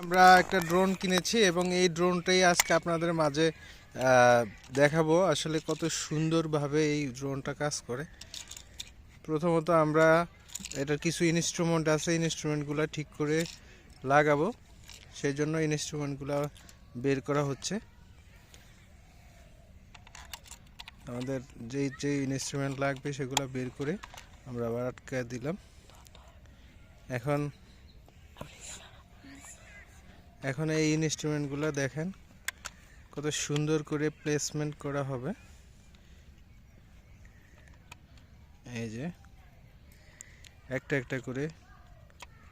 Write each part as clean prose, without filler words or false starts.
আমরা একটা ড্রোন কিনেছি এবং এই ড্রোনটাই আজকে আপনাদের মাঝে দেখাবো আসলে কত সুন্দরভাবে এই ড্রোনটা কাজ করে। প্রথমত আমরা এটার কিছু ইনস্ট্রুমেন্ট আছে, ইনস্ট্রুমেন্টগুলো ঠিক করে লাগাবো, সেই জন্য ইনস্ট্রুমেন্টগুলো বের করা হচ্ছে। আমাদের যেই ইনস্ট্রুমেন্ট লাগবে সেগুলো বের করে আমরা আবার আটকে দিলাম। এখন এই ইনস্ট্রুমেন্টগুলো দেখেন কত সুন্দর করে প্লেসমেন্ট করা হবে। এই যে একটা একটা করে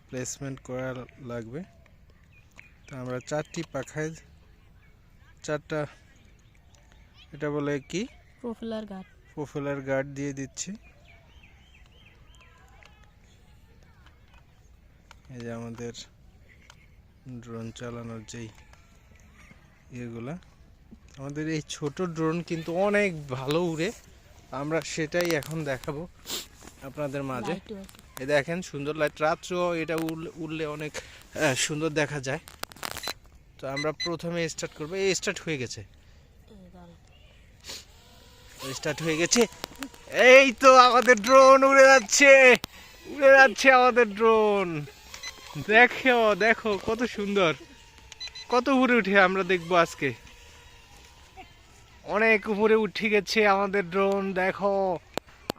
প্লেসমেন্ট করা লাগবে। তো আমরা চারটি পাখায় চারটা, এটা বলে কি, প্রোপেলার গার্ড দিয়ে দিচ্ছি। এই যে আমাদের ড্রোন চালানোর যেই ইয়েগুলা, আমাদের এই ছোট ড্রোন কিন্তু অনেক ভালো উড়ে, আমরা সেটাই এখন দেখাবো আপনাদের মাঝে। এই দেখেন সুন্দর লাইট, রাত্রেও এটা উড়লে অনেক সুন্দর দেখা যায়। তো আমরা প্রথমে স্টার্ট করবো। এই স্টার্ট হয়ে গেছে, এই তো আমাদের ড্রোন উড়ে যাচ্ছে আমাদের ড্রোন। দেখো দেখো কত সুন্দর, কত উপরে উঠে আমরা দেখবো আজকে। অনেক উপরে উঠে গেছে আমাদের ড্রোন। দেখো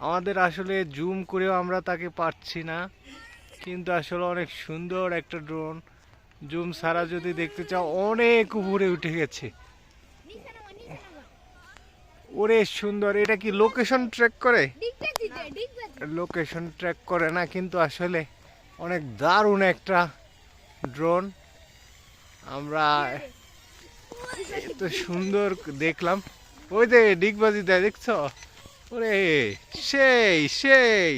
আমাদের আসলে জুম করেও আমরা তাকে পাচ্ছি না, কিন্তু আসলে অনেক সুন্দর একটা ড্রোন। জুম ছাড়া যদি দেখতে চাও অনেক উপরে উঠে গেছে। ওরে সুন্দর। এটা কি লোকেশন ট্র্যাক করে? লোকেশন ট্র্যাক করে না, কিন্তু আসলে অনেক দারুণ একটা ড্রোন। আমরা এত সুন্দর দেখলাম। ওই যে ডিগবাজি দেয়, দেখছো? ওরে সেই সেই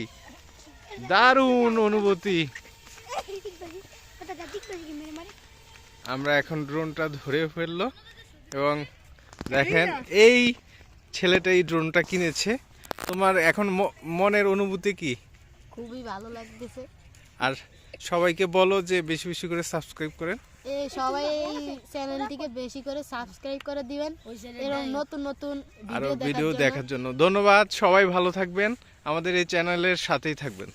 দারুণ অনুভূতি। আমরা এখন ড্রোনটা ধরে ফেললো এবং দেখেন এই ছেলেটা এই ড্রোনটা কিনেছে। তোমার এখন মনের অনুভূতি কি? খুবই ভালো লাগতেছে। আর সবাইকে বলো যে বেশি বেশি করে সাবস্ক্রাইব করেন। সবাই এই চ্যানেলটিকে বেশি করে সাবস্ক্রাইব করে দিবেন এবং নতুন নতুন ভিডিও দেখার জন্য। ধন্যবাদ। সবাই ভালো থাকবেন, আমাদের এই চ্যানেলের সাথেই থাকবেন।